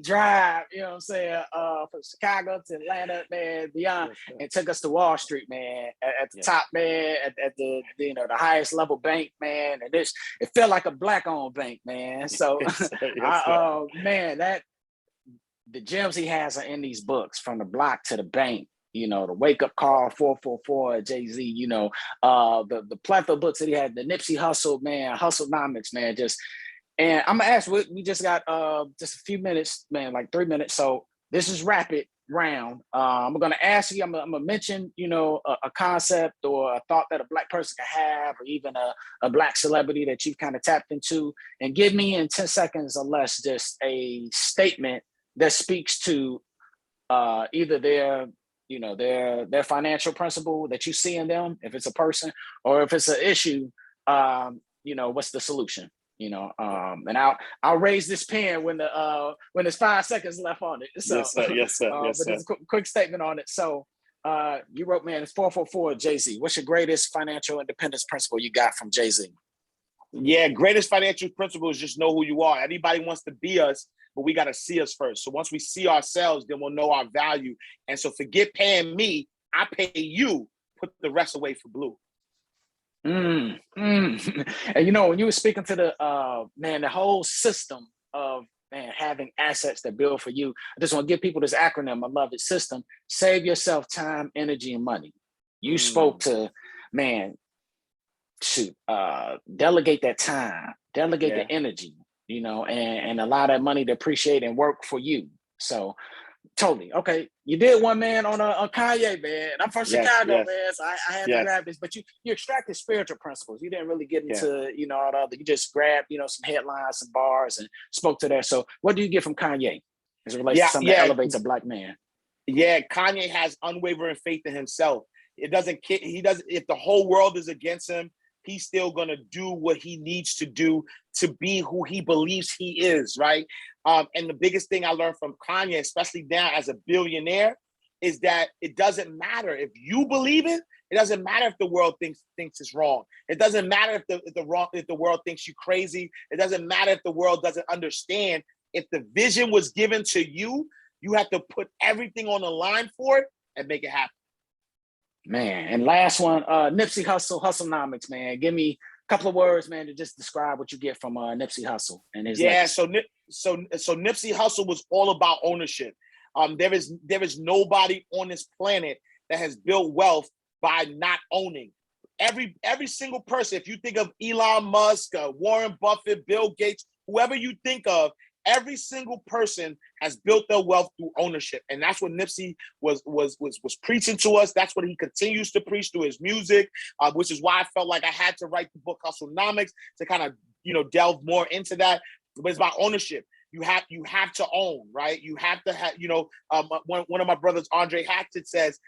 Drive, you know what I'm saying? From Chicago to Atlanta, man, beyond, Yes, and took us to Wall Street, man, at the yes, top, man, at the the highest level bank, man. And it felt like a black owned bank, man. So yes, sir. Yes, I sir. man, that the gems he has are in these books, from the block to the bank. The wake up call, 444, Jay-Z, the plethora of books that he had, the Nipsey Hustle, man, Hustlenomics, man. And I'm gonna ask, we just got just a few minutes, man, like 3 minutes. So this is rapid round. I'm gonna ask you, I'm gonna mention, a concept or a thought that a black person can have, or even a black celebrity that you've kind of tapped into, and give me in 10 seconds or less just a statement that speaks to either their financial principle that you see in them, if it's a person, or if it's an issue, what's the solution? And I'll raise this pen when there's 5 seconds left on it. So, Yes, sir. Yes, sir. Yes, but sir. there's a quick statement on it. So, you wrote, man, it's 444 Jay-Z. What's your greatest financial independence principle you got from Jay-Z? Yeah, greatest financial principle is just know who you are. Everybody wants to be us, but we got to see us first. So once we see ourselves, then we'll know our value. And so forget paying me, I pay you, put the rest away for Blue. And when you were speaking to the whole system of, man, having assets that build for you, I just want to give people this acronym. I love it. System: save yourself time, energy, and money. You spoke to, man, delegate that time, delegate the energy, and allow that money to appreciate and work for you. So totally. Okay. You did one, man, on Kanye, man. I'm from Chicago, man. So I had to grab this, but you extracted spiritual principles. You didn't really get into, all the other, you just grabbed, some headlines, some bars, and spoke to that. So what do you get from Kanye as it relates to something that elevates a black man? Yeah, Kanye has unwavering faith in himself. If the whole world is against him, he's still going to do what he needs to do to be who he believes he is, right? And the biggest thing I learned from Kanye, especially now as a billionaire, is that it doesn't matter if you believe it. It doesn't matter if the world thinks it's wrong. It doesn't matter if the world thinks you crazy. It doesn't matter if the world doesn't understand. If the vision was given to you, you have to put everything on the line for it and make it happen. Man, and last one, Nipsey Hussle, Hustlenomics, man. Give me a couple of words, man, to just describe what you get from Nipsey Hussle and his legacy. So Nipsey Hussle was all about ownership. There is nobody on this planet that has built wealth by not owning. Every single person, if you think of Elon Musk, Warren Buffett, Bill Gates, whoever you think of, every single person has built their wealth through ownership. And that's what Nipsey was preaching to us. That's what he continues to preach through his music, which is why I felt like I had to write the book Hustlenomics to kind of, delve more into that. But it's about ownership. You have to own, right? You have to have, one of my brothers, Andre Hatchett, says,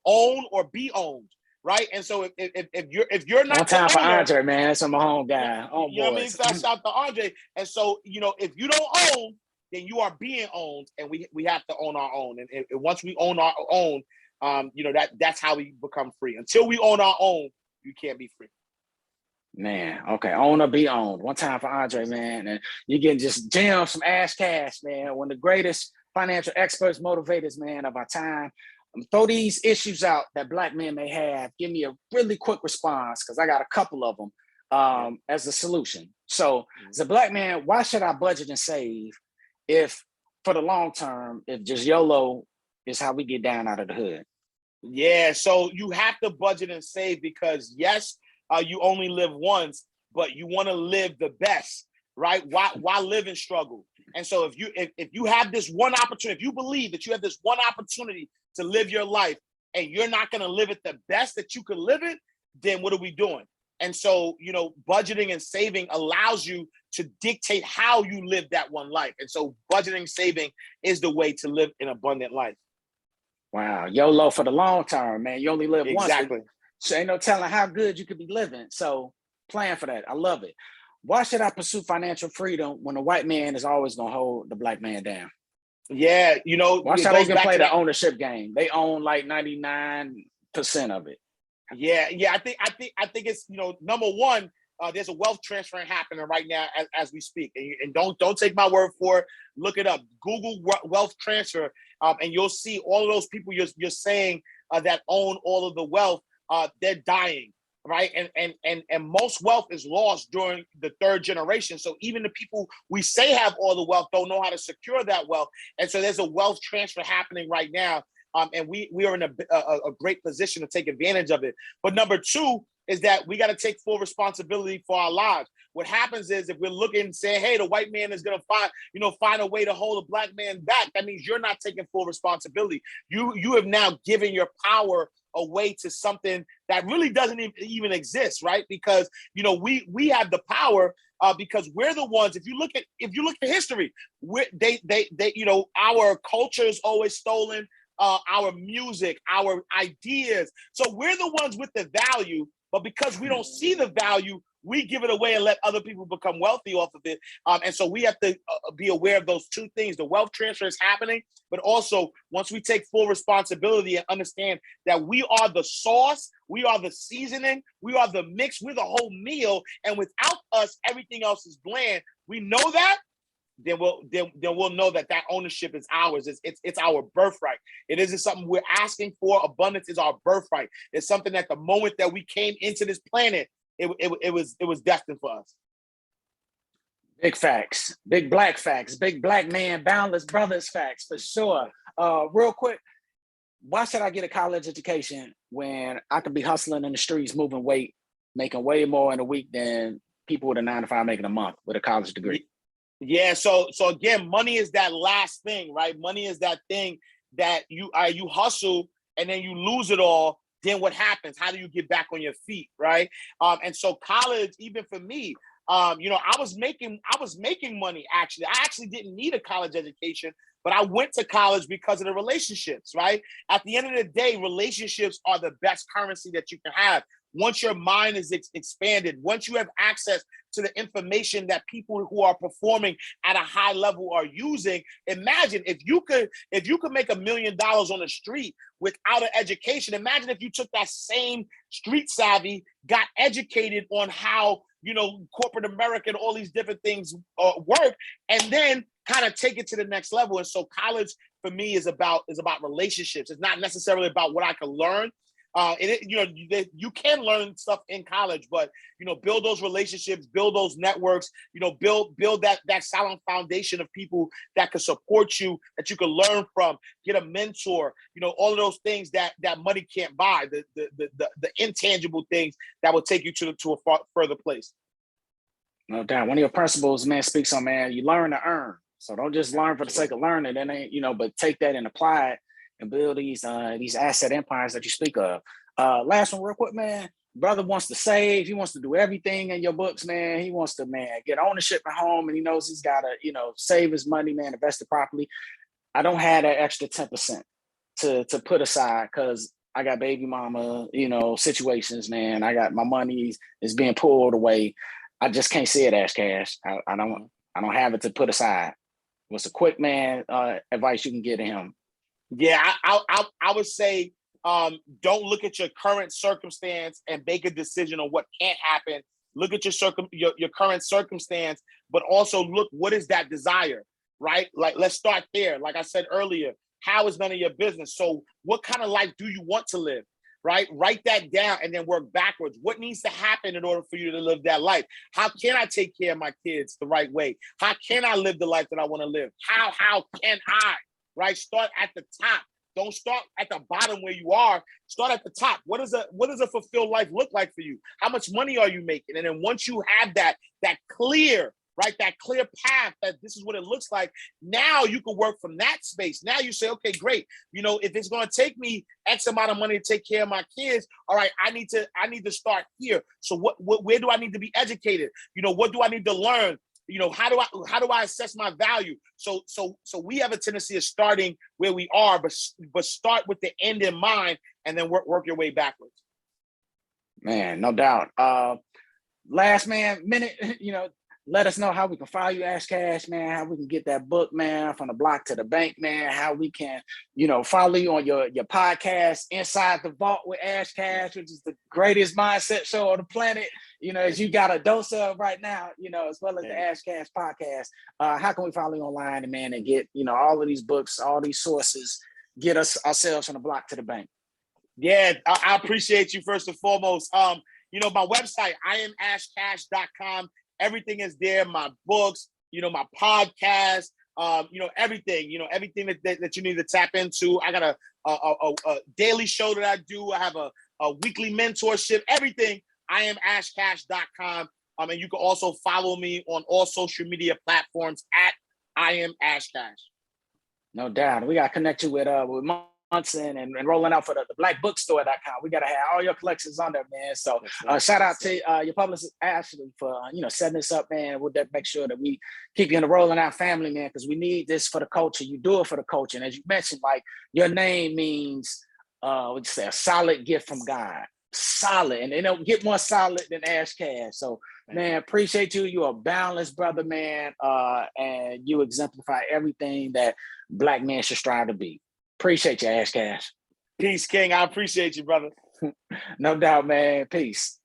own or be owned. Right. And so if you're not on time for owner, Andre, man, that's my home guy. You know what I mean? So I shout to Andre. And so, if you don't own, then you are being owned, and we have to own our own. And once we own our own, that's how we become free. Until we own our own, you can't be free. Man, okay, own or be owned. One time for Andre, man. And you can just jam some ash cash, man. One of the greatest financial experts, motivators, man, of our time. Throw these issues out that black men may have. Give me a really quick response, because I got a couple of them as a solution. So as a black man, why should I budget and save if, for the long term, if just YOLO is how we get down out of the hood? Yeah, so you have to budget and save because, yes, you only live once, but you want to live the best, right? Why live in struggle? And so if you have this one opportunity, if you believe that you have this one opportunity to live your life and you're not going to live it the best that you could live it, then what are we doing? And so, budgeting and saving allows you to dictate how you live that one life. And so budgeting, saving is the way to live an abundant life. Wow. YOLO for the long term, man. You only live once. Exactly. So ain't no telling how good you could be living. So plan for that. I love it. Why should I pursue financial freedom when a white man is always going to hold the black man down? Yeah, why should I even play the ownership game? They own like 99% of it. Yeah. I think it's, number one, there's a wealth transfer happening right now as we speak. And don't take my word for it. Look it up. Google wealth transfer, and you'll see all of those people you're saying that own all of the wealth. They're dying, right? And most wealth is lost during the third generation. So even the people we say have all the wealth don't know how to secure that wealth. And so there's a wealth transfer happening right now. And we are in a great position to take advantage of it. But number two is that we got to take full responsibility for our lives. What happens is if we're looking and saying, hey, the white man is going to find a way to hold a black man back, that means you're not taking full responsibility. You have now given your power away to something that really doesn't even exist, right? Because, we have the power because we're the ones, if you look at history, our culture is always stolen, our music, our ideas. So we're the ones with the value, but because we don't see the value, we give it away and let other people become wealthy off of it. And so we have to be aware of those two things. The wealth transfer is happening, but also once we take full responsibility and understand that we are the sauce, we are the seasoning, we are the mix, we're the whole meal. And without us, everything else is bland. We know that. Then we'll know that ownership is ours. It's our birthright. It isn't something we're asking for. Abundance is our birthright. It's something that the moment that we came into this planet, it was destined for us. Big facts, big black facts, big black man, Boundless Brothers facts for sure. Real quick, why should I get a college education when I could be hustling in the streets, moving weight, making way more in a week than people with a 9-to-5 making a month with a college degree? Yeah, so again, money is that last thing, right? Money is that thing that you hustle and then you lose it all. Then what happens? How do you get back on your feet, right? And so college, even for me, I was making money actually. I actually didn't need a college education, but I went to college because of the relationships, right? At the end of the day, relationships are the best currency that you can have. Once your mind is expanded, once you have access to the information that people who are performing at a high level are using, imagine if you could make $1 million on the street without an education. Imagine if you took that same street savvy, got educated on how corporate America and all these different things work, and then kind of take it to the next level. And so college for me is about relationships. It's not necessarily about what I can learn. You can learn stuff in college, but build those relationships, build those networks, build that solid foundation of people that can support you, that you can learn from, get a mentor, all of those things that money can't buy, the intangible things that will take you to a far further place. No doubt. One of your principles, man, speaks on, man, you learn to earn. So don't just learn for the sake of learning, but take that and apply it and build these asset empires that you speak of. Last one real quick, man. Brother wants to save. He wants to do everything in your books, man. He wants to, get ownership at home, and he knows he's got to, save his money, man, invest it properly. I don't have that extra 10% to put aside because I got baby mama, situations, man. I got my money is being pulled away. I just can't see it as cash. I don't have it to put aside. What's a quick, man, advice you can give to him? Yeah, I would say don't look at your current circumstance and make a decision on what can't happen. Look at your current circumstance, but also look, what is that desire, right? Like, let's start there. Like I said earlier, how is none of your business? So what kind of life do you want to live, right? Write that down and then work backwards. What needs to happen in order for you to live that life? How can I take care of my kids the right way? How can I live the life that I want to live? How can I? Right? Start at the top. Don't start at the bottom where you are. Start at the top. What does a fulfilled life look like for you? How much money are you making? And then once you have that clear, right, that clear path that this is what it looks like, now you can work from that space. Now you say, okay, great. If it's going to take me X amount of money to take care of my kids, all right, I need to start here. So where do I need to be educated? What do I need to learn? How do I assess my value? So we have a tendency of starting where we are, but start with the end in mind and then work your way backwards. Man, no doubt. Last minute, let us know how we can follow you, Ash Cash, man, how we can get that book, man, from the block to the bank, man, how we can, follow you on your podcast, Inside the Vault with Ash Cash, which is the greatest mindset show on the planet. as you got a dose of right now, as well as the Yeah. Ash Cash podcast, how can we follow you online, and man, and get, all of these books, all these sources, get us ourselves from the block to the bank? Yeah, I appreciate you first and foremost. My website, IamAshCash.com. Everything is there. My books, my podcast, everything, everything that you need to tap into. I got a daily show that I do. I have a weekly mentorship, everything. IamAshCash.com. And you can also follow me on all social media platforms at IamAshCash. No doubt. We got to connect you with Munson and rolling out for the blackbookstore.com. We got to have all your collections on there, man. So shout out to your publicist, Ashley, for, setting this up, man. We'll make sure that we keep you in the Rolling Out family, man, because we need this for the culture. You do it for the culture. And as you mentioned, like, your name means, what'd you say, a solid gift from God. Solid. And they don't get more solid than Ash Cash. So, man, appreciate you. You're a boundless brother, man. And you exemplify everything that Black men should strive to be. Appreciate you, Ash Cash. Peace, King. I appreciate you, brother. No doubt, man. Peace.